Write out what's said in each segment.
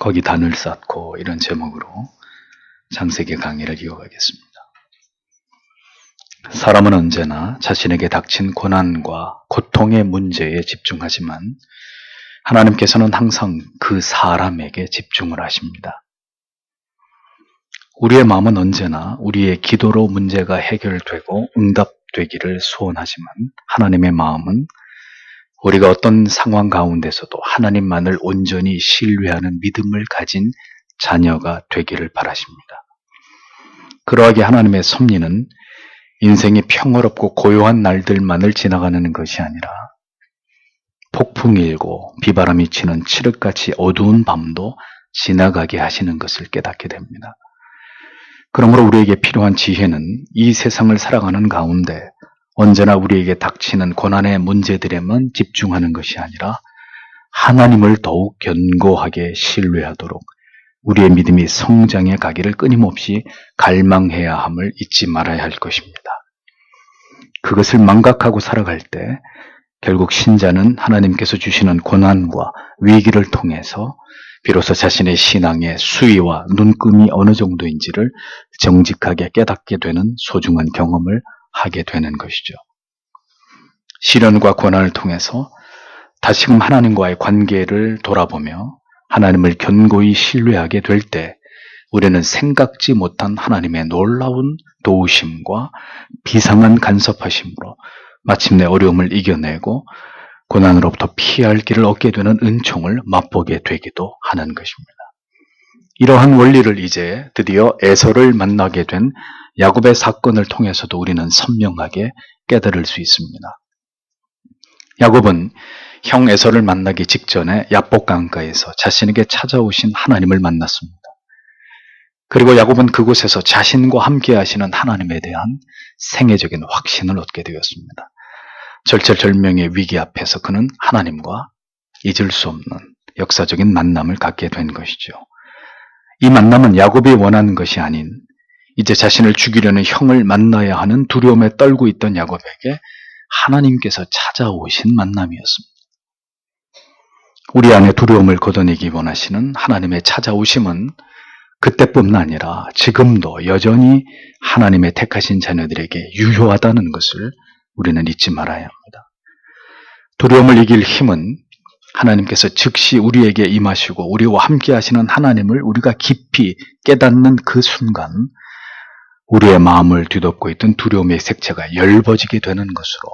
거기 단을 쌓고 이런 제목으로 창세기 강의를 이어가겠습니다. 사람은 언제나 자신에게 닥친 고난과 고통의 문제에 집중하지만 하나님께서는 항상 그 사람에게 집중을 하십니다. 우리의 마음은 언제나 우리의 기도로 문제가 해결되고 응답되기를 소원하지만 하나님의 마음은 우리가 어떤 상황 가운데서도 하나님만을 온전히 신뢰하는 믿음을 가진 자녀가 되기를 바라십니다. 그러하게 하나님의 섭리는 인생이 평화롭고 고요한 날들만을 지나가는 것이 아니라 폭풍이 일고 비바람이 치는 칠흑같이 어두운 밤도 지나가게 하시는 것을 깨닫게 됩니다. 그러므로 우리에게 필요한 지혜는 이 세상을 살아가는 가운데 언제나 우리에게 닥치는 고난의 문제들에만 집중하는 것이 아니라 하나님을 더욱 견고하게 신뢰하도록 우리의 믿음이 성장해 가기를 끊임없이 갈망해야 함을 잊지 말아야 할 것입니다. 그것을 망각하고 살아갈 때 결국 신자는 하나님께서 주시는 고난과 위기를 통해서 비로소 자신의 신앙의 수위와 눈금이 어느 정도인지를 정직하게 깨닫게 되는 소중한 경험을 하게 되는 것이죠. 시련과 고난을 통해서 다시금 하나님과의 관계를 돌아보며 하나님을 견고히 신뢰하게 될 때 우리는 생각지 못한 하나님의 놀라운 도우심과 비상한 간섭하심으로 마침내 어려움을 이겨내고 고난으로부터 피할 길을 얻게 되는 은총을 맛보게 되기도 하는 것입니다. 이러한 원리를 이제 드디어 에서를 만나게 된 야곱의 사건을 통해서도 우리는 선명하게 깨달을 수 있습니다. 야곱은 형 에서를 만나기 직전에 야복 강가에서 자신에게 찾아오신 하나님을 만났습니다. 그리고 야곱은 그곳에서 자신과 함께 하시는 하나님에 대한 생애적인 확신을 얻게 되었습니다. 절체절명의 위기 앞에서 그는 하나님과 잊을 수 없는 역사적인 만남을 갖게 된 것이죠. 이 만남은 야곱이 원하는 것이 아닌 이제 자신을 죽이려는 형을 만나야 하는 두려움에 떨고 있던 야곱에게 하나님께서 찾아오신 만남이었습니다. 우리 안에 두려움을 걷어내기 원하시는 하나님의 찾아오심은 그때뿐만 아니라 지금도 여전히 하나님의 택하신 자녀들에게 유효하다는 것을 우리는 잊지 말아야 합니다. 두려움을 이길 힘은 하나님께서 즉시 우리에게 임하시고 우리와 함께 하시는 하나님을 우리가 깊이 깨닫는 그 순간 우리의 마음을 뒤덮고 있던 두려움의 색채가 엷어지게 되는 것으로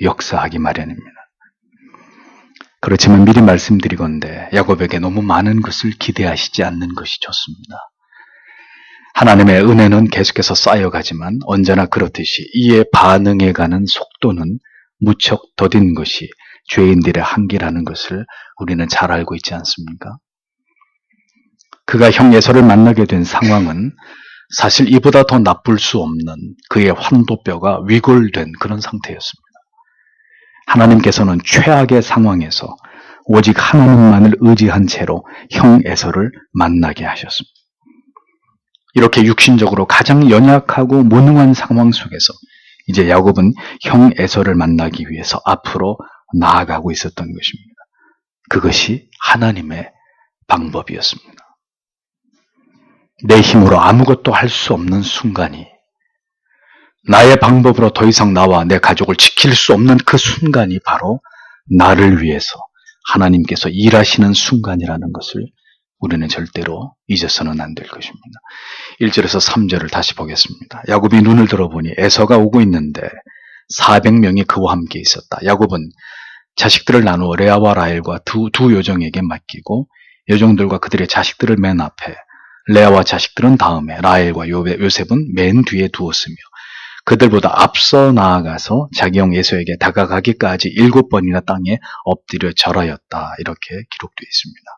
역사하기 마련입니다. 그렇지만 미리 말씀드리건대 야곱에게 너무 많은 것을 기대하시지 않는 것이 좋습니다. 하나님의 은혜는 계속해서 쌓여가지만 언제나 그렇듯이 이에 반응해가는 속도는 무척 더딘 것이 죄인들의 한계라는 것을 우리는 잘 알고 있지 않습니까? 그가 형 에서를 만나게 된 상황은 사실 이보다 더 나쁠 수 없는 그의 환도뼈가 위골된 그런 상태였습니다. 하나님께서는 최악의 상황에서 오직 하나님만을 의지한 채로 형 에서를 만나게 하셨습니다. 이렇게 육신적으로 가장 연약하고 무능한 상황 속에서 이제 야곱은 형 에서를 만나기 위해서 앞으로 나아가고 있었던 것입니다. 그것이 하나님의 방법이었습니다. 내 힘으로 아무것도 할 수 없는 순간이 나의 방법으로 더 이상 나와 내 가족을 지킬 수 없는 그 순간이 바로 나를 위해서 하나님께서 일하시는 순간이라는 것을 우리는 절대로 잊어서는 안 될 것입니다. 1절에서 3절을 다시 보겠습니다. 야곱이 눈을 들어보니 에서가 오고 있는데 400명이 그와 함께 있었다. 야곱은 자식들을 나누어 레아와 라헬과 두 요정에게 맡기고 요정들과 그들의 자식들을 맨 앞에 레아와 자식들은 다음에 라헬과 요셉은 맨 뒤에 두었으며 그들보다 앞서 나아가서 자기 형 에서에게 다가가기까지 7번이나 땅에 엎드려 절하였다. 이렇게 기록되어 있습니다.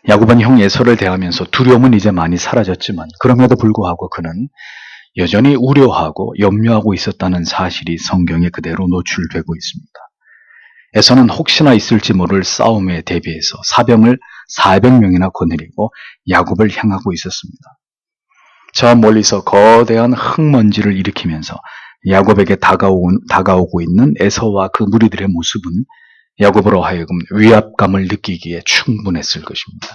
야곱은 형 에서를 대하면서 두려움은 이제 많이 사라졌지만 그럼에도 불구하고 그는 여전히 우려하고 염려하고 있었다는 사실이 성경에 그대로 노출되고 있습니다. 에서는 혹시나 있을지 모를 싸움에 대비해서 사병을 400명이나 거느리고 야곱을 향하고 있었습니다. 저 멀리서 거대한 흙먼지를 일으키면서 야곱에게 다가오고 있는 에서와 그 무리들의 모습은 야곱으로 하여금 위압감을 느끼기에 충분했을 것입니다.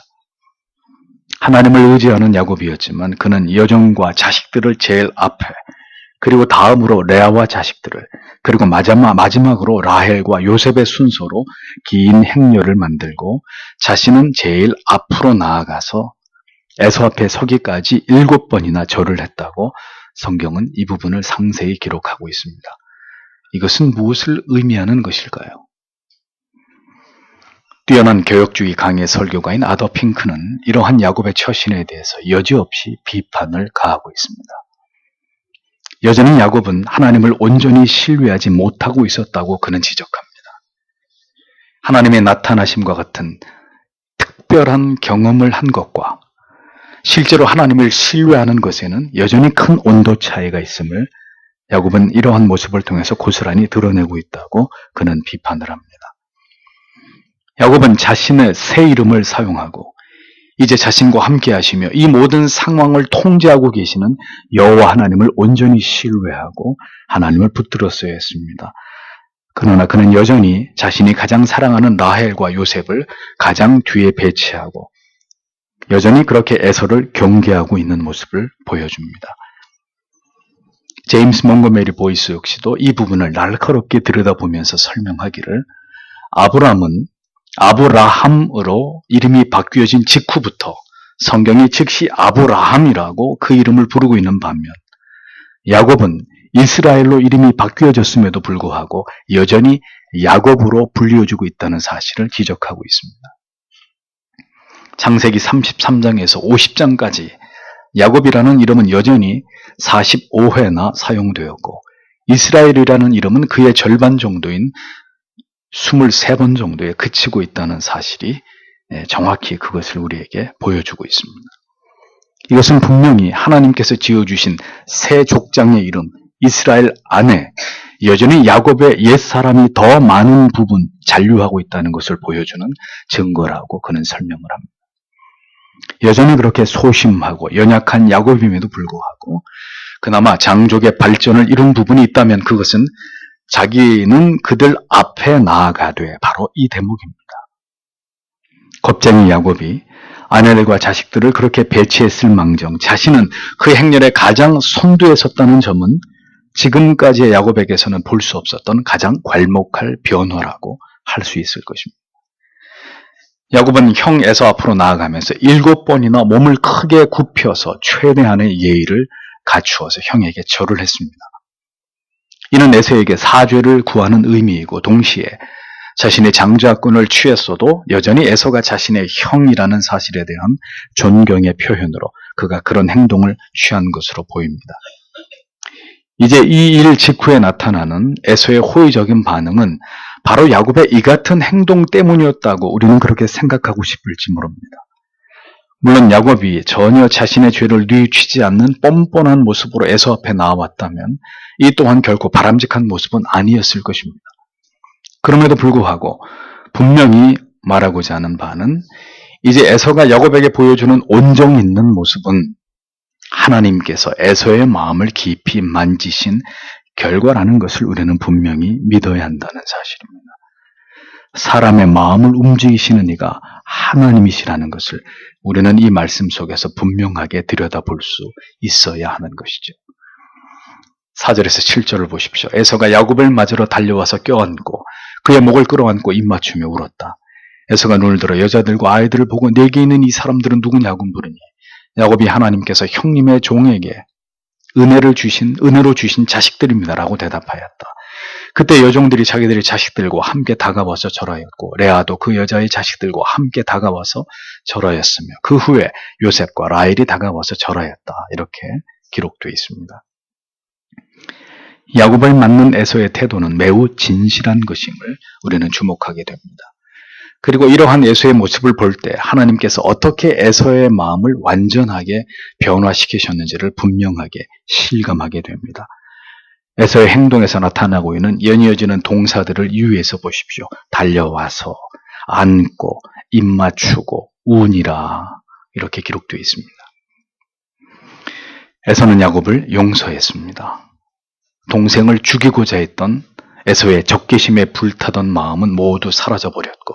하나님을 의지하는 야곱이었지만 그는 여종과 자식들을 제일 앞에, 그리고 다음으로 레아와 자식들을, 그리고 마지막으로 라헬과 요셉의 순서로 긴 행렬을 만들고 자신은 제일 앞으로 나아가서 에서 앞에 서기까지 7번이나 절을 했다고 성경은 이 부분을 상세히 기록하고 있습니다. 이것은 무엇을 의미하는 것일까요? 뛰어난 교역주의 강의 설교가인 아더 핑크는 이러한 야곱의 처신에 대해서 여지없이 비판을 가하고 있습니다. 여전히 야곱은 하나님을 온전히 신뢰하지 못하고 있었다고 그는 지적합니다. 하나님의 나타나심과 같은 특별한 경험을 한 것과 실제로 하나님을 신뢰하는 것에는 여전히 큰 온도 차이가 있음을 야곱은 이러한 모습을 통해서 고스란히 드러내고 있다고 그는 비판을 합니다. 야곱은 자신의 새 이름을 사용하고 이제 자신과 함께 하시며 이 모든 상황을 통제하고 계시는 여호와 하나님을 온전히 신뢰하고 하나님을 붙들었어야 했습니다. 그러나 그는 여전히 자신이 가장 사랑하는 라헬과 요셉을 가장 뒤에 배치하고 여전히 그렇게 에서를 경계하고 있는 모습을 보여줍니다. 제임스 몽고메리 보이스 역시도 이 부분을 날카롭게 들여다보면서 설명하기를 아브라함으로 이름이 바뀌어진 직후부터 성경이 즉시 아브라함이라고 그 이름을 부르고 있는 반면 야곱은 이스라엘로 이름이 바뀌어졌음에도 불구하고 여전히 야곱으로 불리워지고 있다는 사실을 지적하고 있습니다. 창세기 33장에서 50장까지 야곱이라는 이름은 여전히 45회나 사용되었고 이스라엘이라는 이름은 그의 절반 정도인 23번 정도에 그치고 있다는 사실이 정확히 그것을 우리에게 보여주고 있습니다. 이것은 분명히 하나님께서 지어주신 새 족장의 이름 이스라엘 안에 여전히 야곱의 옛사람이 더 많은 부분 잔류하고 있다는 것을 보여주는 증거라고 그는 설명을 합니다. 여전히 그렇게 소심하고 연약한 야곱임에도 불구하고 그나마 장족의 발전을 이룬 부분이 있다면 그것은 자기는 그들 앞에 나아가되 바로 이 대목입니다. 겁쟁이 야곱이 아내들과 자식들을 그렇게 배치했을 망정 자신은 그 행렬의 가장 선두에 섰다는 점은 지금까지의 야곱에게서는 볼 수 없었던 가장 괄목할 변화라고 할 수 있을 것입니다. 야곱은 형 에서 앞으로 나아가면서 7번이나 몸을 크게 굽혀서 최대한의 예의를 갖추어서 형에게 절을 했습니다. 이는 에서에게 사죄를 구하는 의미이고 동시에 자신의 장자권을 취했어도 여전히 에서가 자신의 형이라는 사실에 대한 존경의 표현으로 그가 그런 행동을 취한 것으로 보입니다. 이제 이 일 직후에 나타나는 에서의 호의적인 반응은 바로 야곱의 이 같은 행동 때문이었다고 우리는 그렇게 생각하고 싶을지 모릅니다. 물론 야곱이 전혀 자신의 죄를 뉘우치지 않는 뻔뻔한 모습으로 에서 앞에 나와왔다면 이 또한 결코 바람직한 모습은 아니었을 것입니다. 그럼에도 불구하고 분명히 말하고자 하는 바는 이제 에서가 야곱에게 보여주는 온정 있는 모습은 하나님께서 에서의 마음을 깊이 만지신 결과라는 것을 우리는 분명히 믿어야 한다는 사실입니다. 사람의 마음을 움직이시는 이가 하나님이시라는 것을 우리는 이 말씀 속에서 분명하게 들여다볼 수 있어야 하는 것이죠. 4절에서 7절을 보십시오. 에서가 야곱을 맞으러 달려와서 껴안고 그의 목을 끌어안고 입맞추며 울었다. 에서가 눈을 들어 여자들과 아이들을 보고 내게 있는 이 사람들은 누구냐고 물으니 야곱이 하나님께서 형님의 종에게 은혜로 주신 자식들입니다라고 대답하였다. 그때 여종들이 자기들의 자식들과 함께 다가와서 절하였고 레아도 그 여자의 자식들과 함께 다가와서 절하였으며 그 후에 요셉과 라헬이 다가와서 절하였다. 이렇게 기록되어 있습니다. 야곱을 맞는 에서의 태도는 매우 진실한 것임을 우리는 주목하게 됩니다. 그리고 이러한 에서의 모습을 볼 때 하나님께서 어떻게 에서의 마음을 완전하게 변화시키셨는지를 분명하게 실감하게 됩니다. 에서의 행동에서 나타나고 있는 연이어지는 동사들을 유의해서 보십시오. 달려와서, 안고, 입맞추고, 운이라 이렇게 기록되어 있습니다. 에서는 야곱을 용서했습니다. 동생을 죽이고자 했던 에서의 적개심에 불타던 마음은 모두 사라져버렸고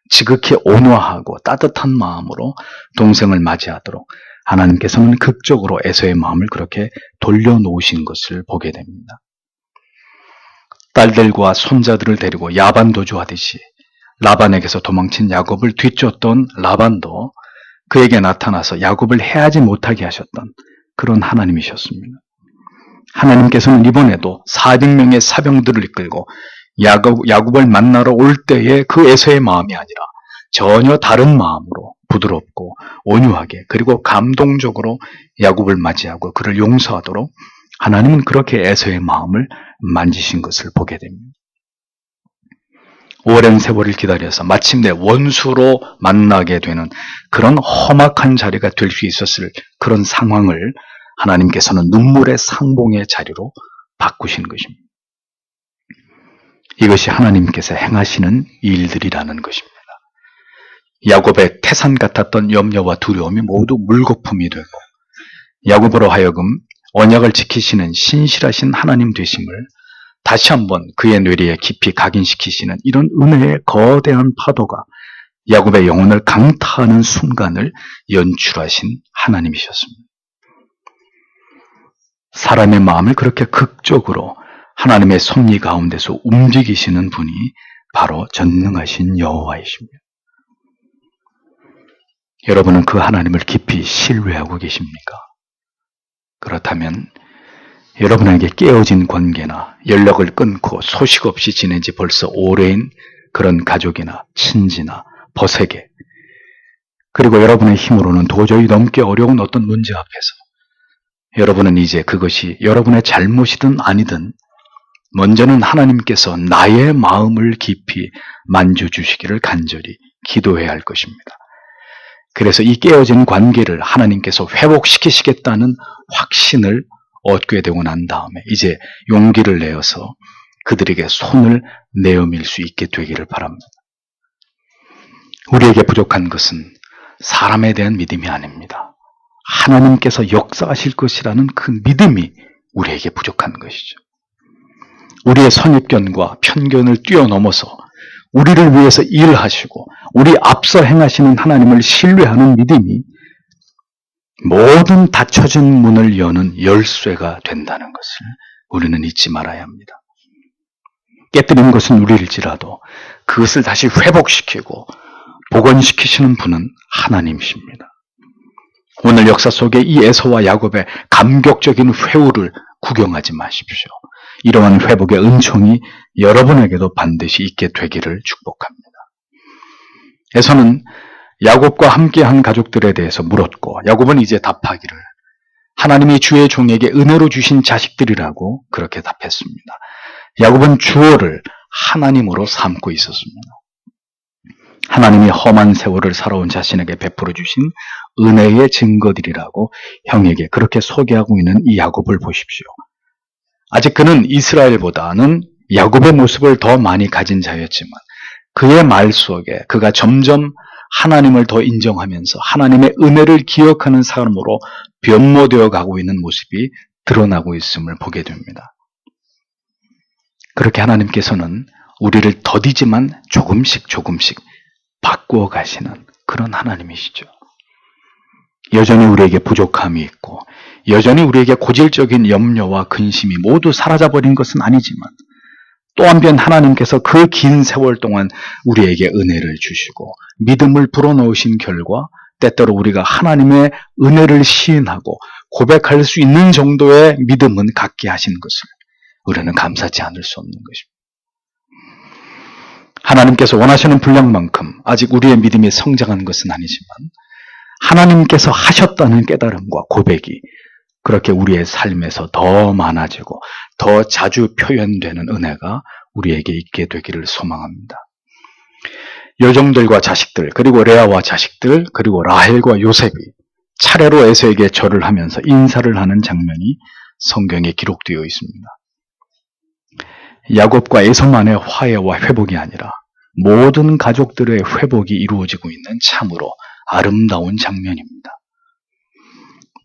지극히 온화하고 따뜻한 마음으로 동생을 맞이하도록 하나님께서는 극적으로 에서의 마음을 그렇게 돌려놓으신 것을 보게 됩니다. 딸들과 손자들을 데리고 야반 도주하듯이 라반에게서 도망친 야곱을 뒤쫓던 라반도 그에게 나타나서 야곱을 해하지 못하게 하셨던 그런 하나님이셨습니다. 하나님께서는 이번에도 400명의 사병들을 이끌고 야곱을 만나러 올 때에 그 에서의 마음이 아니라 전혀 다른 마음으로 부드럽고 온유하게 그리고 감동적으로 야곱을 맞이하고 그를 용서하도록 하나님은 그렇게 에서의 마음을 만지신 것을 보게 됩니다. 오랜 세월을 기다려서 마침내 원수로 만나게 되는 그런 험악한 자리가 될 수 있었을 그런 상황을 하나님께서는 눈물의 상봉의 자리로 바꾸신 것입니다. 이것이 하나님께서 행하시는 일들이라는 것입니다. 야곱의 태산 같았던 염려와 두려움이 모두 물거품이 되고 야곱으로 하여금 언약을 지키시는 신실하신 하나님 되심을 다시 한번 그의 뇌리에 깊이 각인시키시는 이런 은혜의 거대한 파도가 야곱의 영혼을 강타하는 순간을 연출하신 하나님이셨습니다. 사람의 마음을 그렇게 극적으로 하나님의 섭리 가운데서 움직이시는 분이 바로 전능하신 여호와이십니다. 여러분은 그 하나님을 깊이 신뢰하고 계십니까? 그렇다면 여러분에게 깨어진 관계나 연락을 끊고 소식 없이 지낸 지 벌써 오래인 그런 가족이나 친지나 벗에게 그리고 여러분의 힘으로는 도저히 넘기 어려운 어떤 문제 앞에서 여러분은 이제 그것이 여러분의 잘못이든 아니든 먼저는 하나님께서 나의 마음을 깊이 만져주시기를 간절히 기도해야 할 것입니다. 그래서 이 깨어진 관계를 하나님께서 회복시키시겠다는 확신을 얻게 되고 난 다음에 이제 용기를 내어서 그들에게 손을 내어밀 수 있게 되기를 바랍니다. 우리에게 부족한 것은 사람에 대한 믿음이 아닙니다. 하나님께서 역사하실 것이라는 그 믿음이 우리에게 부족한 것이죠. 우리의 선입견과 편견을 뛰어넘어서 우리를 위해서 일하시고 우리 앞서 행하시는 하나님을 신뢰하는 믿음이 모든 닫혀진 문을 여는 열쇠가 된다는 것을 우리는 잊지 말아야 합니다. 깨뜨린 것은 우리일지라도 그것을 다시 회복시키고 복원시키시는 분은 하나님이십니다. 오늘 역사 속에 이 에서와 야곱의 감격적인 회오를 구경하지 마십시오. 이러한 회복의 은총이 여러분에게도 반드시 있게 되기를 축복합니다. 에서는 야곱과 함께한 가족들에 대해서 물었고 야곱은 이제 답하기를 하나님이 주의 종에게 은혜로 주신 자식들이라고 그렇게 답했습니다. 야곱은 주어를 하나님으로 삼고 있었습니다. 하나님이 험한 세월을 살아온 자신에게 베풀어 주신 은혜의 증거들이라고 형에게 그렇게 소개하고 있는 이 야곱을 보십시오. 아직 그는 이스라엘보다는 야곱의 모습을 더 많이 가진 자였지만 그의 말 속에 그가 점점 하나님을 더 인정하면서 하나님의 은혜를 기억하는 사람으로 변모되어 가고 있는 모습이 드러나고 있음을 보게 됩니다. 그렇게 하나님께서는 우리를 더디지만 조금씩 바꾸어 가시는 그런 하나님이시죠. 여전히 우리에게 부족함이 있고 여전히 우리에게 고질적인 염려와 근심이 모두 사라져버린 것은 아니지만 또 한편 하나님께서 그 긴 세월 동안 우리에게 은혜를 주시고 믿음을 불어넣으신 결과 때때로 우리가 하나님의 은혜를 시인하고 고백할 수 있는 정도의 믿음은 갖게 하신 것을 우리는 감사치 않을 수 없는 것입니다. 하나님께서 원하시는 분량만큼 아직 우리의 믿음이 성장한 것은 아니지만 하나님께서 하셨다는 깨달음과 고백이 그렇게 우리의 삶에서 더 많아지고 더 자주 표현되는 은혜가 우리에게 있게 되기를 소망합니다. 여종들과 자식들, 그리고 레아와 자식들, 그리고 라헬과 요셉이 차례로 에서에게 절을 하면서 인사를 하는 장면이 성경에 기록되어 있습니다. 야곱과 에서만의 화해와 회복이 아니라 모든 가족들의 회복이 이루어지고 있는 참으로 아름다운 장면입니다.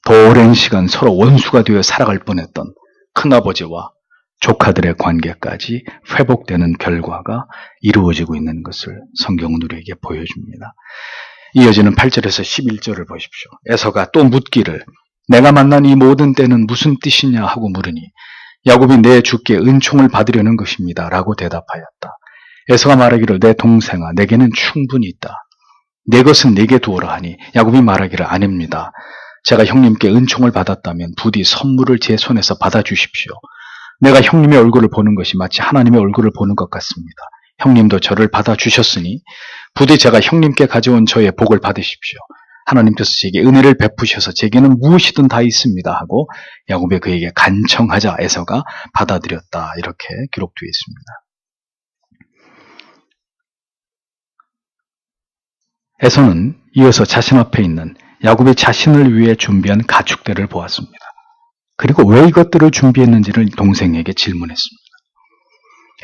더 오랜 시간 서로 원수가 되어 살아갈 뻔했던 큰아버지와 조카들의 관계까지 회복되는 결과가 이루어지고 있는 것을 성경은 우리에게 보여줍니다. 이어지는 8절에서 11절을 보십시오. 에서가 또 묻기를 내가 만난 이 모든 때는 무슨 뜻이냐 하고 물으니 야곱이 내 주께 은총을 받으려는 것입니다 라고 대답하였다. 에서가 말하기를 내 동생아 내게는 충분히 있다. 내 것은 네게 두어라 하니 야곱이 말하기를 아닙니다. 제가 형님께 은총을 받았다면 부디 선물을 제 손에서 받아주십시오. 내가 형님의 얼굴을 보는 것이 마치 하나님의 얼굴을 보는 것 같습니다. 형님도 저를 받아주셨으니 부디 제가 형님께 가져온 저의 복을 받으십시오. 하나님께서 제게 은혜를 베푸셔서 제게는 무엇이든 다 있습니다 하고 야곱이 그에게 간청하자 에서가 받아들였다 이렇게 기록되어 있습니다. 에서는 이어서 자신 앞에 있는 야곱이 자신을 위해 준비한 가축들을 보았습니다. 그리고 왜 이것들을 준비했는지를 동생에게 질문했습니다.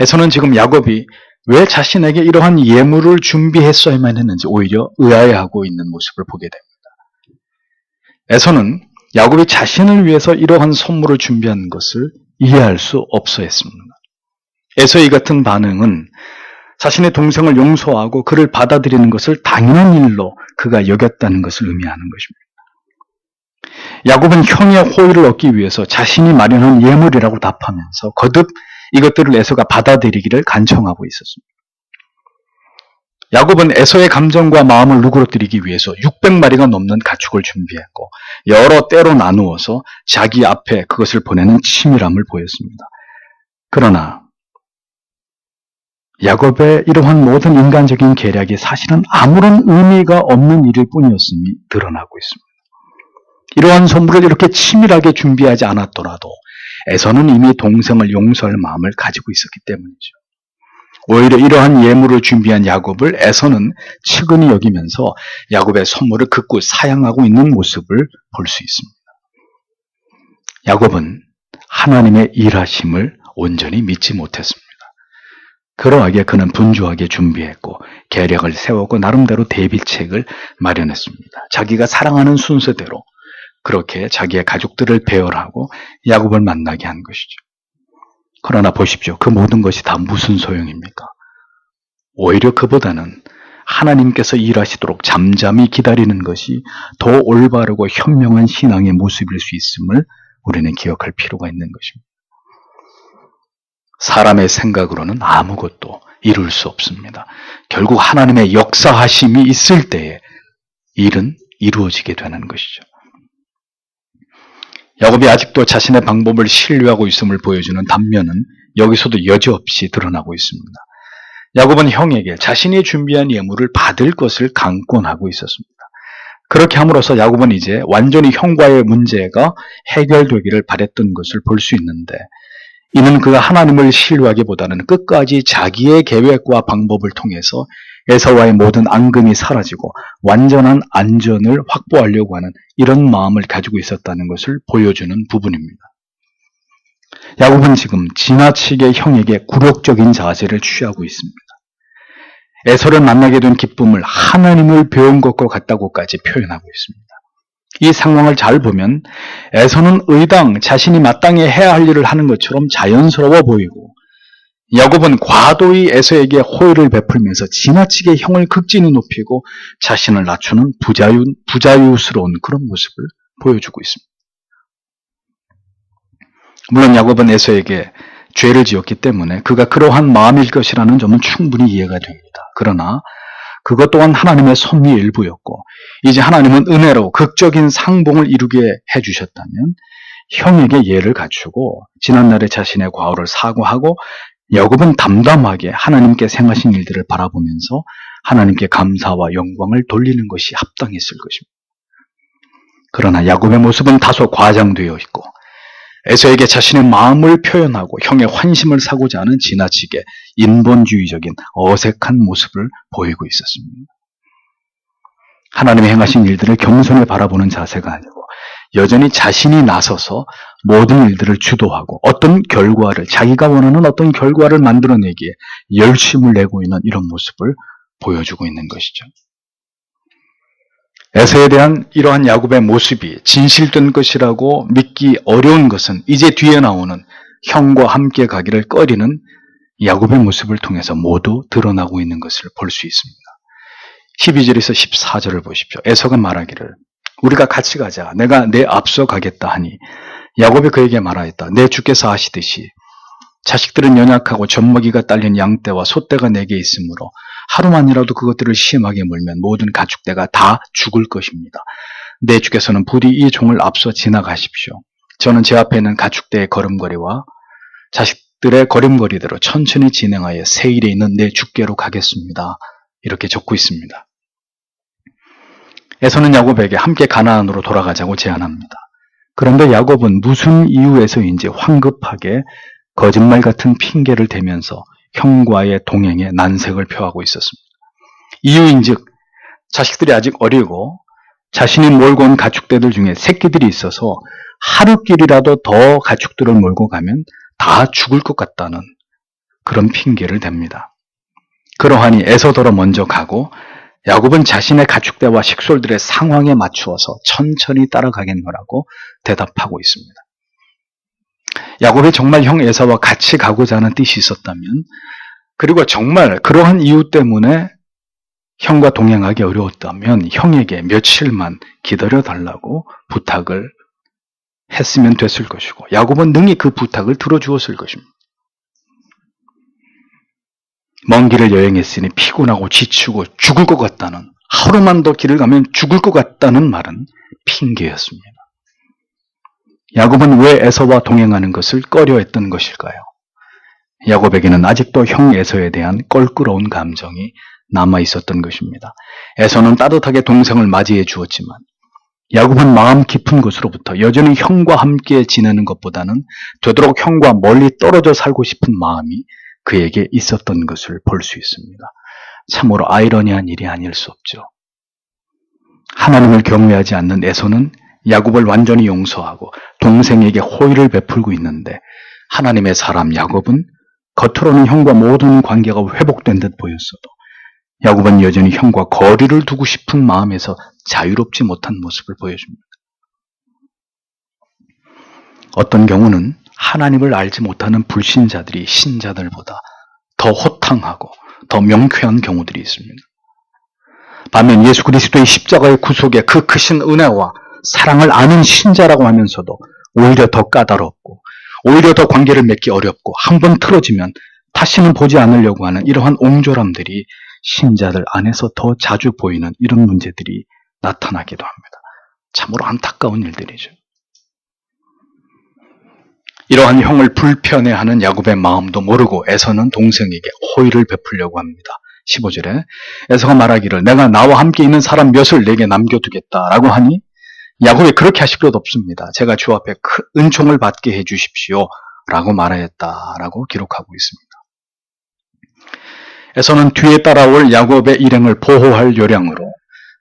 에서는 지금 야곱이 왜 자신에게 이러한 예물을 준비했어야만 했는지 오히려 의아해하고 있는 모습을 보게 됩니다. 에서는 야곱이 자신을 위해서 이러한 선물을 준비한 것을 이해할 수 없어 했습니다. 에서의 같은 반응은 자신의 동생을 용서하고 그를 받아들이는 것을 당연한 일로 그가 여겼다는 것을 의미하는 것입니다. 야곱은 형의 호의를 얻기 위해서 자신이 마련한 예물이라고 답하면서 거듭 이것들을 에서가 받아들이기를 간청하고 있었습니다. 야곱은 에서의 감정과 마음을 누그러뜨리기 위해서 600마리가 넘는 가축을 준비했고 여러 때로 나누어서 자기 앞에 그것을 보내는 치밀함을 보였습니다. 그러나 야곱의 이러한 모든 인간적인 계략이 사실은 아무런 의미가 없는 일일 뿐이었음이 드러나고 있습니다. 이러한 선물을 이렇게 치밀하게 준비하지 않았더라도 에서는 이미 동생을 용서할 마음을 가지고 있었기 때문이죠. 오히려 이러한 예물을 준비한 야곱을 에서는 측은히 여기면서 야곱의 선물을 극구 사양하고 있는 모습을 볼 수 있습니다. 야곱은 하나님의 일하심을 온전히 믿지 못했습니다. 그러하기에 그는 분주하게 준비했고 계략을 세우고 나름대로 대비책을 마련했습니다. 자기가 사랑하는 순서대로 그렇게 자기의 가족들을 배열하고 야곱을 만나게 한 것이죠. 그러나 보십시오. 그 모든 것이 다 무슨 소용입니까? 오히려 그보다는 하나님께서 일하시도록 잠잠히 기다리는 것이 더 올바르고 현명한 신앙의 모습일 수 있음을 우리는 기억할 필요가 있는 것입니다. 사람의 생각으로는 아무것도 이룰 수 없습니다. 결국 하나님의 역사하심이 있을 때에 일은 이루어지게 되는 것이죠. 야곱이 아직도 자신의 방법을 신뢰하고 있음을 보여주는 단면은 여기서도 여지없이 드러나고 있습니다. 야곱은 형에게 자신이 준비한 예물을 받을 것을 강권하고 있었습니다. 그렇게 함으로써 야곱은 이제 완전히 형과의 문제가 해결되기를 바랬던 것을 볼 수 있는데 이는 그가 하나님을 신뢰하기보다는 끝까지 자기의 계획과 방법을 통해서 에서와의 모든 앙금이 사라지고 완전한 안전을 확보하려고 하는 이런 마음을 가지고 있었다는 것을 보여주는 부분입니다. 야곱은 지금 지나치게 형에게 굴욕적인 자세를 취하고 있습니다. 에서를 만나게 된 기쁨을 하나님을 배운 것과 같다고까지 표현하고 있습니다. 이 상황을 잘 보면 에서는 의당 자신이 마땅히 해야 할 일을 하는 것처럼 자연스러워 보이고 야곱은 과도히 에서에게 호의를 베풀면서 지나치게 형을 극진히 높이고 자신을 낮추는 부자유스러운 그런 모습을 보여주고 있습니다. 물론 야곱은 에서에게 죄를 지었기 때문에 그가 그러한 마음일 것이라는 점은 충분히 이해가 됩니다. 그러나 그것 또한 하나님의 섭리의 일부였고 이제 하나님은 은혜로 극적인 상봉을 이루게 해주셨다면 형에게 예를 갖추고 지난날의 자신의 과오를 사과하고 야곱은 담담하게 하나님께 행하신 일들을 바라보면서 하나님께 감사와 영광을 돌리는 것이 합당했을 것입니다. 그러나 야곱의 모습은 다소 과장되어 있고 에서에게 자신의 마음을 표현하고 형의 환심을 사고자 하는 지나치게 인본주의적인 어색한 모습을 보이고 있었습니다. 하나님의 행하신 일들을 겸손히 바라보는 자세가 아니고 여전히 자신이 나서서 모든 일들을 주도하고 어떤 결과를 자기가 원하는 어떤 결과를 만들어내기에 열심을 내고 있는 이런 모습을 보여주고 있는 것이죠. 에서에 대한 이러한 야곱의 모습이 진실된 것이라고 믿기 어려운 것은 이제 뒤에 나오는 형과 함께 가기를 꺼리는 야곱의 모습을 통해서 모두 드러나고 있는 것을 볼 수 있습니다. 12절에서 14절을 보십시오. 에서가 말하기를 우리가 같이 가자. 내가 내 앞서 가겠다 하니 야곱이 그에게 말하였다. 내 주께서 하시듯이 자식들은 연약하고 젖먹이가 딸린 양떼와 소떼가 내게 있으므로 하루만이라도 그것들을 심하게 물면 모든 가축대가 다 죽을 것입니다. 내 주께서는 부디 이 종을 앞서 지나가십시오. 저는 제 앞에 있는 가축대의 걸음걸이와 자식들의 걸음걸이대로 천천히 진행하여 세일에 있는 내 주께로 가겠습니다. 이렇게 적고 있습니다. 에서는 야곱에게 함께 가나안으로 돌아가자고 제안합니다. 그런데 야곱은 무슨 이유에서인지 황급하게 거짓말 같은 핑계를 대면서 형과의 동행에 난색을 표하고 있었습니다. 이유인즉 자식들이 아직 어리고 자신이 몰고 온 가축대들 중에 새끼들이 있어서 하루길이라도 더 가축들을 몰고 가면 다 죽을 것 같다는 그런 핑계를 댑니다. 그러하니 에서더러 먼저 가고 야곱은 자신의 가축대와 식솔들의 상황에 맞추어서 천천히 따라가겠노라고 대답하고 있습니다. 야곱이 정말 형 에사와 같이 가고자 하는 뜻이 있었다면, 그리고 정말 그러한 이유 때문에 형과 동행하기 어려웠다면 형에게 며칠만 기다려달라고 부탁을 했으면 됐을 것이고 야곱은 능히 그 부탁을 들어주었을 것입니다. 먼 길을 여행했으니 피곤하고 지치고 죽을 것 같다는, 하루만 더 길을 가면 죽을 것 같다는 말은 핑계였습니다. 야곱은 왜 에서와 동행하는 것을 꺼려했던 것일까요? 야곱에게는 아직도 형 에서에 대한 껄끄러운 감정이 남아 있었던 것입니다. 에서는 따뜻하게 동생을 맞이해 주었지만 야곱은 마음 깊은 곳으로부터 여전히 형과 함께 지내는 것보다는 되도록 형과 멀리 떨어져 살고 싶은 마음이 그에게 있었던 것을 볼 수 있습니다. 참으로 아이러니한 일이 아닐 수 없죠. 하나님을 경외하지 않는 에서는 야곱을 완전히 용서하고 동생에게 호의를 베풀고 있는데 하나님의 사람 야곱은 겉으로는 형과 모든 관계가 회복된 듯 보였어도 야곱은 여전히 형과 거리를 두고 싶은 마음에서 자유롭지 못한 모습을 보여줍니다. 어떤 경우는 하나님을 알지 못하는 불신자들이 신자들보다 더 호탕하고 더 명쾌한 경우들이 있습니다. 반면 예수 그리스도의 십자가의 구속의 그 크신 은혜와 사랑을 아는 신자라고 하면서도 오히려 더 까다롭고 오히려 더 관계를 맺기 어렵고 한번 틀어지면 다시는 보지 않으려고 하는 이러한 옹졸함들이 신자들 안에서 더 자주 보이는 이런 문제들이 나타나기도 합니다. 참으로 안타까운 일들이죠. 이러한 형을 불편해하는 야곱의 마음도 모르고 에서는 동생에게 호의를 베풀려고 합니다. 15절에 에서가 말하기를 내가 나와 함께 있는 사람 몇을 내게 남겨두겠다라고 하니 야곱이 그렇게 하실 필요도 없습니다. 제가 주 앞에 큰 은총을 받게 해주십시오 라고 말하였다라고 기록하고 있습니다. 에서는 뒤에 따라올 야곱의 일행을 보호할 요량으로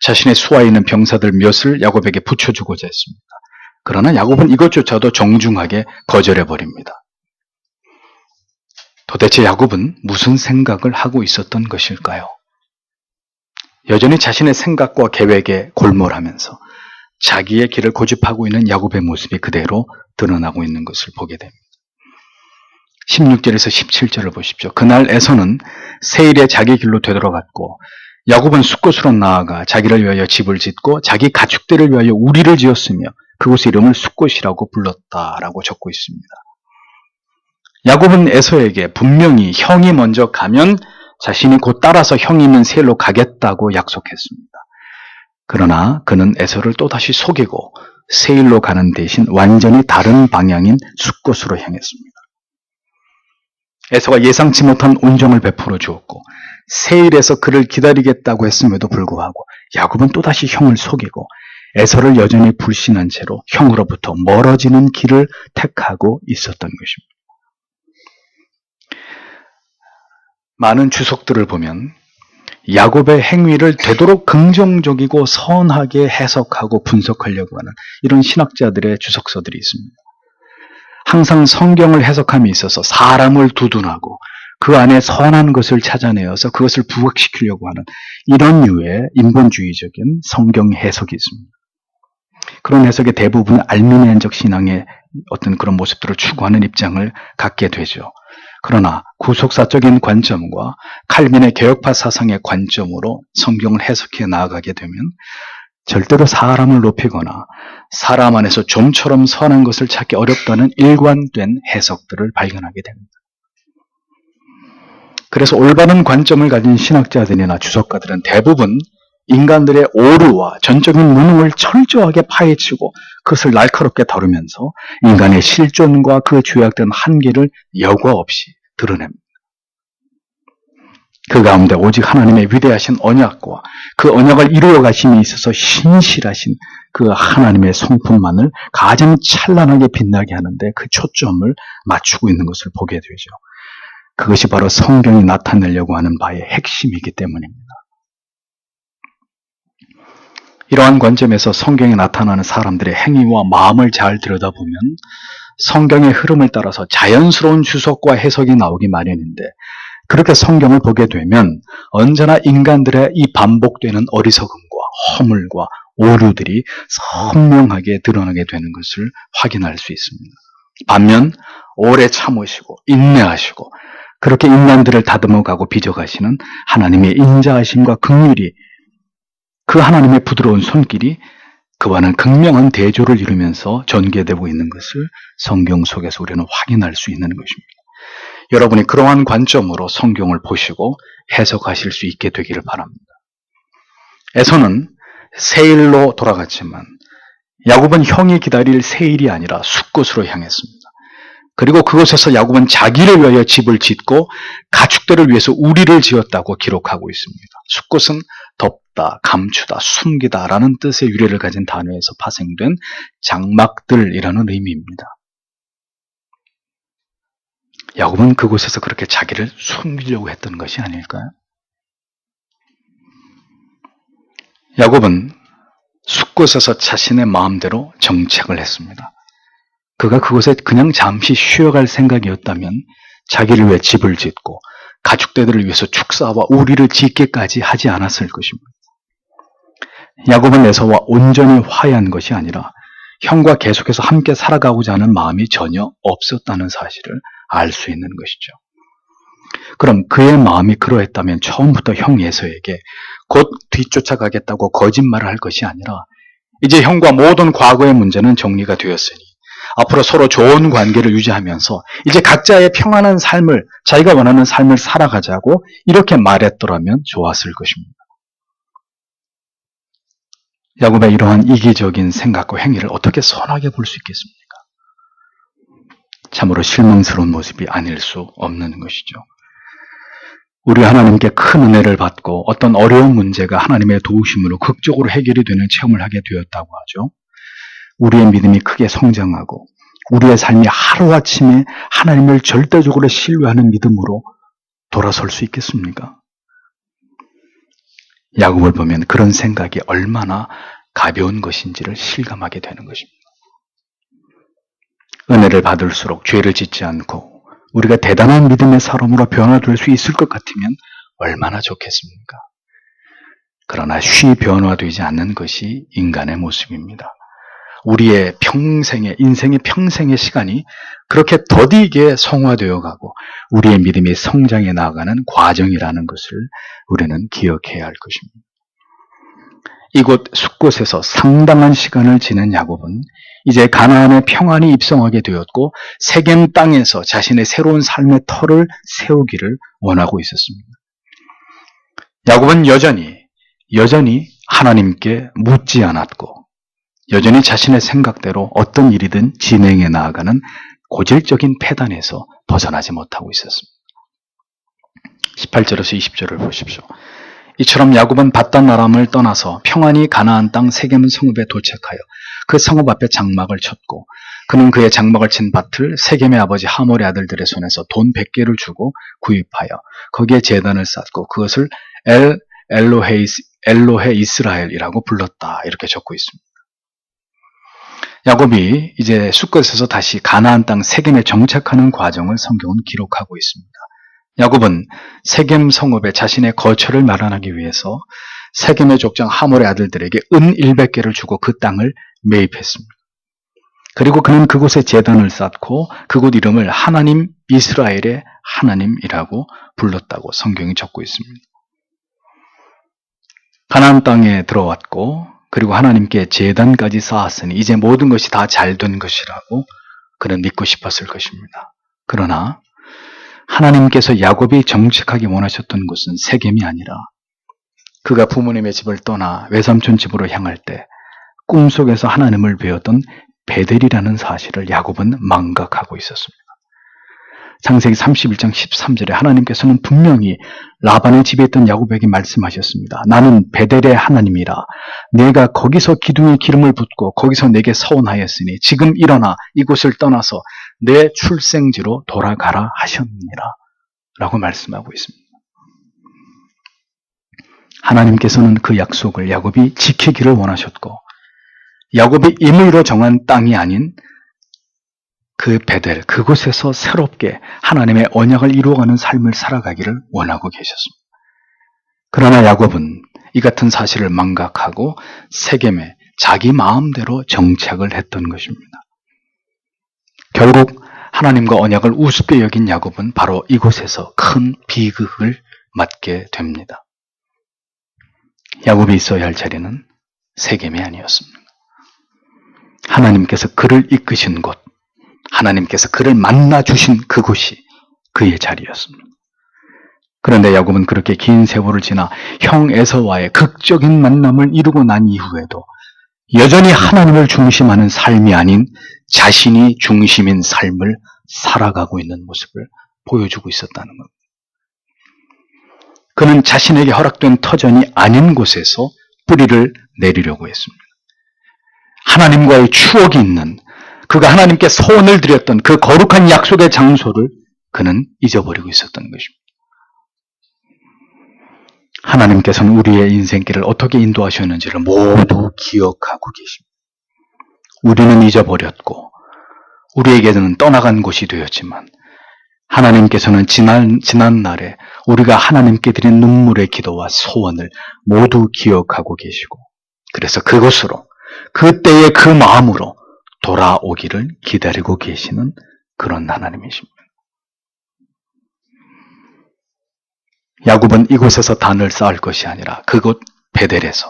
자신의 수하에 있는 병사들 몇을 야곱에게 붙여주고자 했습니다. 그러나 야곱은 이것조차도 정중하게 거절해버립니다. 도대체 야곱은 무슨 생각을 하고 있었던 것일까요? 여전히 자신의 생각과 계획에 골몰하면서 자기의 길을 고집하고 있는 야곱의 모습이 그대로 드러나고 있는 것을 보게 됩니다. 16절에서 17절을 보십시오. 그날 에서는 세일에 자기 길로 되돌아갔고 야곱은 숫곳으로 나아가 자기를 위하여 집을 짓고 자기 가축들을 위하여 우리를 지었으며 그곳의 이름을 숫곳이라고 불렀다라고 적고 있습니다. 야곱은 에서에게 분명히 형이 먼저 가면 자신이 곧 따라서 형이 있는 세일로 가겠다고 약속했습니다. 그러나 그는 에서를 또다시 속이고 세일로 가는 대신 완전히 다른 방향인 숫곳으로 향했습니다. 에서가 예상치 못한 온정을 베풀어 주었고 세일에서 그를 기다리겠다고 했음에도 불구하고 야곱은 또다시 형을 속이고 에서를 여전히 불신한 채로 형으로부터 멀어지는 길을 택하고 있었던 것입니다. 많은 주석들을 보면 야곱의 행위를 되도록 긍정적이고 선하게 해석하고 분석하려고 하는 이런 신학자들의 주석서들이 있습니다. 항상 성경을 해석함에 있어서 사람을 두둔하고 그 안에 선한 것을 찾아내어서 그것을 부각시키려고 하는 이런 류의 인본주의적인 성경 해석이 있습니다. 그런 해석의 대부분은 알미니안적 신앙의 어떤 그런 모습들을 추구하는 입장을 갖게 되죠. 그러나 구속사적인 관점과 칼빈의 개혁파 사상의 관점으로 성경을 해석해 나아가게 되면 절대로 사람을 높이거나 사람 안에서 좀처럼 선한 것을 찾기 어렵다는 일관된 해석들을 발견하게 됩니다. 그래서 올바른 관점을 가진 신학자들이나 주석가들은 대부분 인간들의 오류와 전적인 무능을 철저하게 파헤치고 그것을 날카롭게 다루면서 인간의 실존과 그 죄악된 한계를 여과 없이 드러냅니다. 그 가운데 오직 하나님의 위대하신 언약과 그 언약을 이루어 가심에 있어서 신실하신 그 하나님의 성품만을 가장 찬란하게 빛나게 하는데 그 초점을 맞추고 있는 것을 보게 되죠. 그것이 바로 성경이 나타내려고 하는 바의 핵심이기 때문입니다. 이러한 관점에서 성경에 나타나는 사람들의 행위와 마음을 잘 들여다보면 성경의 흐름을 따라서 자연스러운 주석과 해석이 나오기 마련인데 그렇게 성경을 보게 되면 언제나 인간들의 이 반복되는 어리석음과 허물과 오류들이 선명하게 드러나게 되는 것을 확인할 수 있습니다. 반면 오래 참으시고 인내하시고 그렇게 인간들을 다듬어가고 빚어가시는 하나님의 인자하심과 긍휼이 그 하나님의 부드러운 손길이 그와는 극명한 대조를 이루면서 전개되고 있는 것을 성경 속에서 우리는 확인할 수 있는 것입니다. 여러분이 그러한 관점으로 성경을 보시고 해석하실 수 있게 되기를 바랍니다. 에서는 세일로 돌아갔지만 야곱은 형이 기다릴 세일이 아니라 숫곳으로 향했습니다. 그리고 그곳에서 야곱은 자기를 위하여 집을 짓고 가축들을 위해서 우리를 지었다고 기록하고 있습니다. 숫곳은 덮다, 감추다, 숨기다 라는 뜻의 유래를 가진 단어에서 파생된 장막들이라는 의미입니다. 야곱은 그곳에서 그렇게 자기를 숨기려고 했던 것이 아닐까요? 야곱은 숫곳에서 자신의 마음대로 정착을 했습니다. 그가 그곳에 그냥 잠시 쉬어갈 생각이었다면 자기를 위해 집을 짓고 가축대들을 위해서 축사와 우리를 짓기까지 하지 않았을 것입니다. 야곱은 에서와 온전히 화해한 것이 아니라 형과 계속해서 함께 살아가고자 하는 마음이 전혀 없었다는 사실을 알 수 있는 것이죠. 그럼 그의 마음이 그러했다면 처음부터 형 에서에게 곧 뒤쫓아가겠다고 거짓말을 할 것이 아니라 이제 형과 모든 과거의 문제는 정리가 되었으니 앞으로 서로 좋은 관계를 유지하면서 이제 각자의 평안한 삶을 자기가 원하는 삶을 살아가자고 이렇게 말했더라면 좋았을 것입니다. 야곱의 이러한 이기적인 생각과 행위를 어떻게 선하게 볼 수 있겠습니까? 참으로 실망스러운 모습이 아닐 수 없는 것이죠. 우리 하나님께 큰 은혜를 받고 어떤 어려운 문제가 하나님의 도우심으로 극적으로 해결이 되는 체험을 하게 되었다고 하죠. 우리의 믿음이 크게 성장하고 우리의 삶이 하루아침에 하나님을 절대적으로 신뢰하는 믿음으로 돌아설 수 있겠습니까? 야곱을 보면 그런 생각이 얼마나 가벼운 것인지를 실감하게 되는 것입니다. 은혜를 받을수록 죄를 짓지 않고 우리가 대단한 믿음의 사람으로 변화될 수 있을 것 같으면 얼마나 좋겠습니까? 그러나 쉬 변화되지 않는 것이 인간의 모습입니다. 우리의 인생의 평생의 시간이 그렇게 더디게 성화되어 가고 우리의 믿음이 성장해 나아가는 과정이라는 것을 우리는 기억해야 할 것입니다. 이곳 숫곳에서 상당한 시간을 지낸 야곱은 이제 가나안의 평안이 입성하게 되었고 세겜 땅에서 자신의 새로운 삶의 터를 세우기를 원하고 있었습니다. 야곱은 여전히 하나님께 묻지 않았고 여전히 자신의 생각대로 어떤 일이든 진행해 나아가는 고질적인 패단에서 벗어나지 못하고 있었습니다. 18절에서 20절을 보십시오. 이처럼 야곱은 밧단 아람을 떠나서 평안히 가나안 땅 세겜 성읍에 도착하여 그 성읍 앞에 장막을 쳤고 그는 그의 장막을 친 밭을 세겜의 아버지 하몰의 아들들의 손에서 돈 100개를 주고 구입하여 거기에 제단을 쌓고 그것을 엘로헤 이스라엘이라고 불렀다. 이렇게 적고 있습니다. 야곱이 이제 숫곳에서 다시 가나안 땅 세겜에 정착하는 과정을 성경은 기록하고 있습니다. 야곱은 세겜 성읍에 자신의 거처를 마련하기 위해서 세겜의 족장 하몰의 아들들에게 은 100개를 주고 그 땅을 매입했습니다. 그리고 그는 그곳에 제단을 쌓고 그곳 이름을 하나님 이스라엘의 하나님이라고 불렀다고 성경이 적고 있습니다. 가나안 땅에 들어왔고 그리고 하나님께 제단까지 쌓았으니 이제 모든 것이 다 잘된 것이라고 그는 믿고 싶었을 것입니다. 그러나 하나님께서 야곱이 정착하기 원하셨던 곳은 세겜이 아니라 그가 부모님의 집을 떠나 외삼촌 집으로 향할 때 꿈속에서 하나님을 배웠던 베델이라는 사실을 야곱은 망각하고 있었습니다. 창세기 31장 13절에 하나님께서는 분명히 라반의 집에 있던 야곱에게 말씀하셨습니다. 나는 베델의 하나님이라. 내가 거기서 기둥에 기름을 붓고 거기서 내게 서원하였으니 지금 일어나 이곳을 떠나서 내 출생지로 돌아가라 하셨느니라 라고 말씀하고 있습니다. 하나님께서는 그 약속을 야곱이 지키기를 원하셨고 야곱이 임의로 정한 땅이 아닌 그 베델, 그곳에서 새롭게 하나님의 언약을 이루어가는 삶을 살아가기를 원하고 계셨습니다. 그러나 야곱은 이 같은 사실을 망각하고 세겜에 자기 마음대로 정착을 했던 것입니다. 결국 하나님과 언약을 우습게 여긴 야곱은 바로 이곳에서 큰 비극을 맞게 됩니다. 야곱이 있어야 할 자리는 세겜이 아니었습니다. 하나님께서 그를 이끄신 곳, 하나님께서 그를 만나 주신 그곳이 그의 자리였습니다. 그런데 야곱은 그렇게 긴 세월을 지나 형 에서와의 극적인 만남을 이루고 난 이후에도 여전히 하나님을 중심하는 삶이 아닌 자신이 중심인 삶을 살아가고 있는 모습을 보여주고 있었다는 겁니다. 그는 자신에게 허락된 터전이 아닌 곳에서 뿌리를 내리려고 했습니다. 하나님과의 추억이 있는, 그가 하나님께 소원을 드렸던 그 거룩한 약속의 장소를 그는 잊어버리고 있었던 것입니다. 하나님께서는 우리의 인생길을 어떻게 인도하셨는지를 모두 기억하고 계십니다. 우리는 잊어버렸고 우리에게는 떠나간 곳이 되었지만 하나님께서는 지난 날에 우리가 하나님께 드린 눈물의 기도와 소원을 모두 기억하고 계시고 그래서 그곳으로 그때의 그 마음으로 돌아오기를 기다리고 계시는 그런 하나님이십니다. 야곱은 이곳에서 단을 쌓을 것이 아니라 그곳 베델에서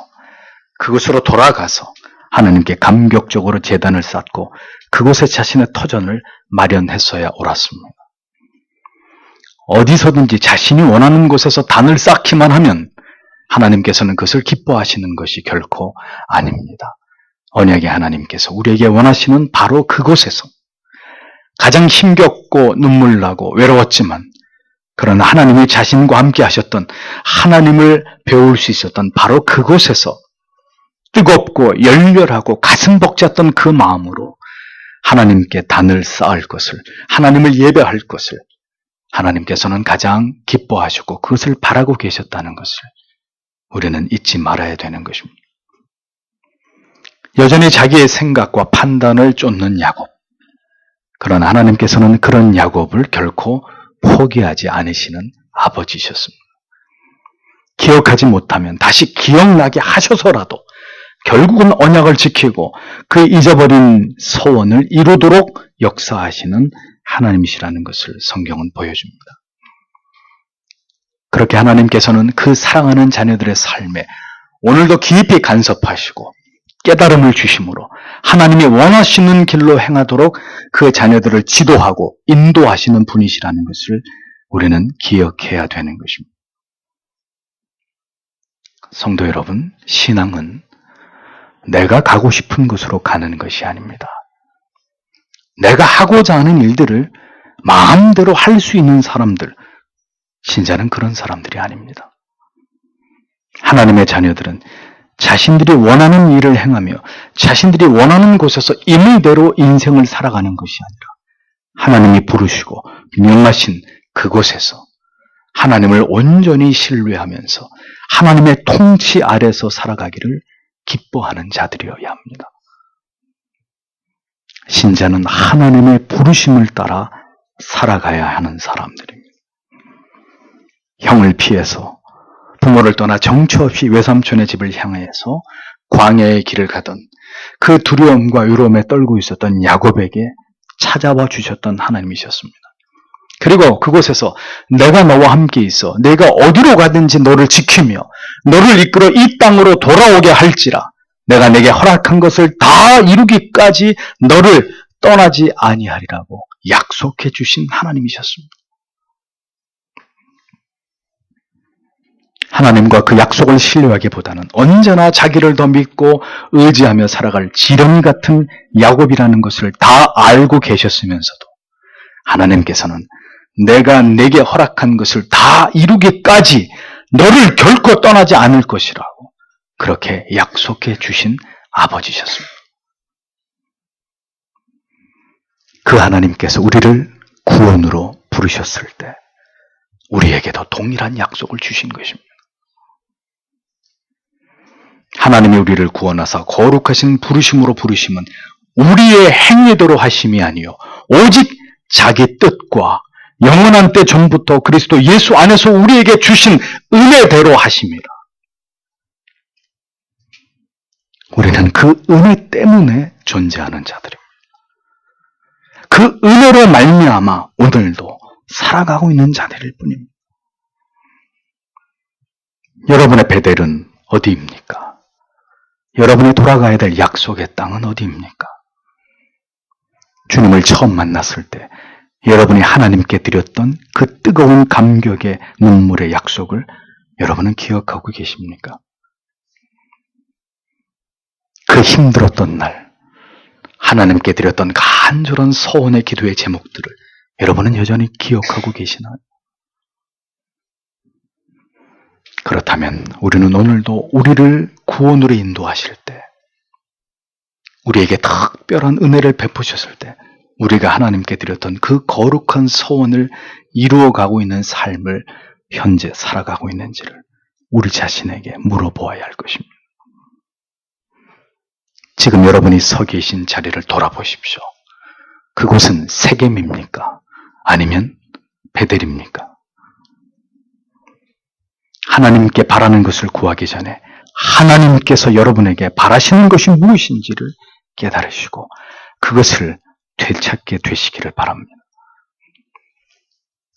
그곳으로 돌아가서 하나님께 감격적으로 제단을 쌓고 그곳에 자신의 터전을 마련했어야 옳았습니다. 어디서든지 자신이 원하는 곳에서 단을 쌓기만 하면 하나님께서는 그것을 기뻐하시는 것이 결코 아닙니다. 언약의 하나님께서 우리에게 원하시는 바로 그곳에서 가장 힘겹고 눈물 나고 외로웠지만 그러나 하나님이 자신과 함께 하셨던 하나님을 배울 수 있었던 바로 그곳에서 뜨겁고 열렬하고 가슴 벅찼던 그 마음으로 하나님께 단을 쌓을 것을, 하나님을 예배할 것을 하나님께서는 가장 기뻐하셨고 그것을 바라고 계셨다는 것을 우리는 잊지 말아야 되는 것입니다. 여전히 자기의 생각과 판단을 쫓는 야곱. 그러나 하나님께서는 그런 야곱을 결코 포기하지 않으시는 아버지셨습니다. 기억하지 못하면 다시 기억나게 하셔서라도 결국은 언약을 지키고 그 잊어버린 소원을 이루도록 역사하시는 하나님이시라는 것을 성경은 보여줍니다. 그렇게 하나님께서는 그 사랑하는 자녀들의 삶에 오늘도 깊이 간섭하시고 깨달음을 주심으로 하나님이 원하시는 길로 행하도록 그 자녀들을 지도하고 인도하시는 분이시라는 것을 우리는 기억해야 되는 것입니다. 성도 여러분, 신앙은 내가 가고 싶은 곳으로 가는 것이 아닙니다. 내가 하고자 하는 일들을 마음대로 할 수 있는 사람들, 신자는 그런 사람들이 아닙니다. 하나님의 자녀들은 자신들이 원하는 일을 행하며 자신들이 원하는 곳에서 임의대로 인생을 살아가는 것이 아니라 하나님이 부르시고 명하신 그곳에서 하나님을 온전히 신뢰하면서 하나님의 통치 아래서 살아가기를 기뻐하는 자들이어야 합니다. 신자는 하나님의 부르심을 따라 살아가야 하는 사람들입니다. 형을 피해서 부모를 떠나 정처 없이 외삼촌의 집을 향해서 광야의 길을 가던 그 두려움과 외로움에 떨고 있었던 야곱에게 찾아와 주셨던 하나님이셨습니다. 그리고 그곳에서 내가 너와 함께 있어 내가 어디로 가든지 너를 지키며 너를 이끌어 이 땅으로 돌아오게 할지라 내가 내게 허락한 것을 다 이루기까지 너를 떠나지 아니하리라고 약속해 주신 하나님이셨습니다. 하나님과 그 약속을 신뢰하기보다는 언제나 자기를 더 믿고 의지하며 살아갈 지렁이 같은 야곱이라는 것을 다 알고 계셨으면서도 하나님께서는 내가 내게 허락한 것을 다 이루기까지 너를 결코 떠나지 않을 것이라고 그렇게 약속해 주신 아버지셨습니다. 그 하나님께서 우리를 구원으로 부르셨을 때 우리에게도 동일한 약속을 주신 것입니다. 하나님이 우리를 구원하사 거룩하신 부르심으로 부르심은 우리의 행위대로 하심이 아니요 오직 자기 뜻과 영원한 때 전부터 그리스도 예수 안에서 우리에게 주신 은혜대로 하심이라. 우리는 그 은혜 때문에 존재하는 자들입니다. 그 은혜로 말미암아 오늘도 살아가고 있는 자들일 뿐입니다. 여러분의 베델은 어디입니까? 여러분이 돌아가야 될 약속의 땅은 어디입니까? 주님을 처음 만났을 때 여러분이 하나님께 드렸던 그 뜨거운 감격의 눈물의 약속을 여러분은 기억하고 계십니까? 그 힘들었던 날 하나님께 드렸던 간절한 서원의 기도의 제목들을 여러분은 여전히 기억하고 계시나요? 그렇다면 우리는 오늘도 우리를 구원으로 인도하실 때 우리에게 특별한 은혜를 베푸셨을 때 우리가 하나님께 드렸던 그 거룩한 서원을 이루어가고 있는 삶을 현재 살아가고 있는지를 우리 자신에게 물어보아야 할 것입니다. 지금 여러분이 서 계신 자리를 돌아보십시오. 그곳은 세겜입니까? 아니면 베델입니까? 하나님께 바라는 것을 구하기 전에 하나님께서 여러분에게 바라시는 것이 무엇인지를 깨달으시고 그것을 되찾게 되시기를 바랍니다.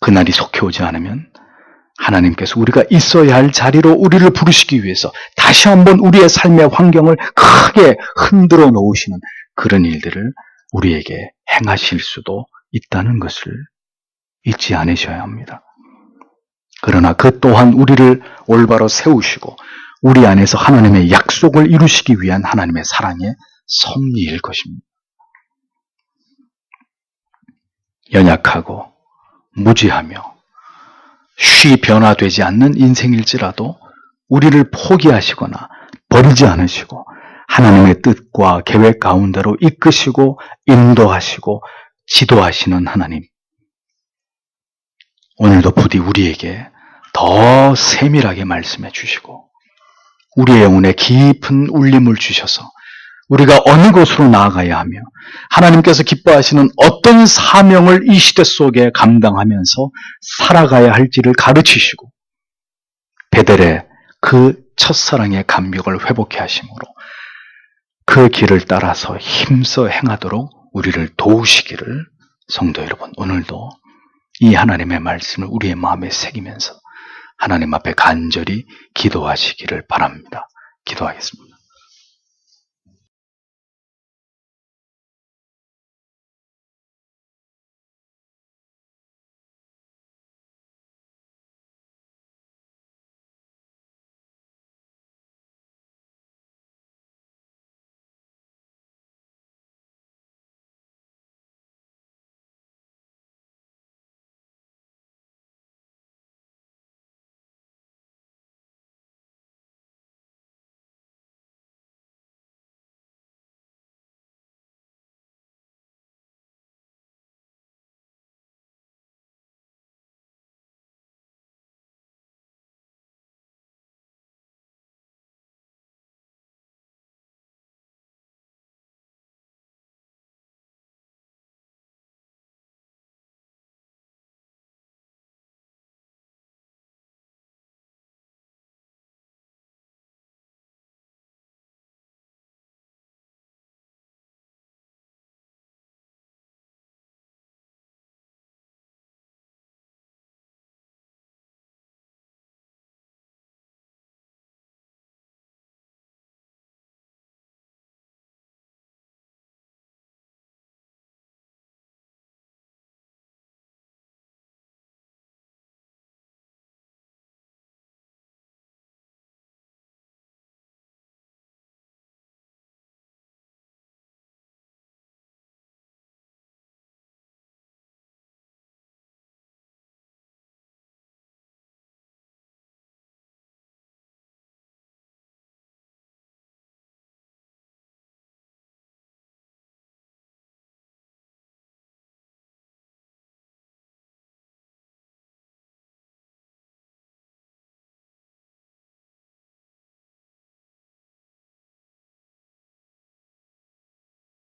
그날이 속히 오지 않으면 하나님께서 우리가 있어야 할 자리로 우리를 부르시기 위해서 다시 한번 우리의 삶의 환경을 크게 흔들어 놓으시는 그런 일들을 우리에게 행하실 수도 있다는 것을 잊지 않으셔야 합니다. 그러나 그 또한 우리를 올바로 세우시고 우리 안에서 하나님의 약속을 이루시기 위한 하나님의 사랑의 섭리일 것입니다. 연약하고 무지하며 쉬 변화되지 않는 인생일지라도 우리를 포기하시거나 버리지 않으시고 하나님의 뜻과 계획 가운데로 이끄시고 인도하시고 지도하시는 하나님, 오늘도 부디 우리에게 더 세밀하게 말씀해 주시고 우리의 영혼에 깊은 울림을 주셔서 우리가 어느 곳으로 나아가야 하며 하나님께서 기뻐하시는 어떤 사명을 이 시대 속에 감당하면서 살아가야 할지를 가르치시고 베델의 그 첫사랑의 감격을 회복해 하심으로 그 길을 따라서 힘써 행하도록 우리를 도우시기를 성도 여러분, 오늘도 이 하나님의 말씀을 우리의 마음에 새기면서 하나님 앞에 간절히 기도하시기를 바랍니다. 기도하겠습니다.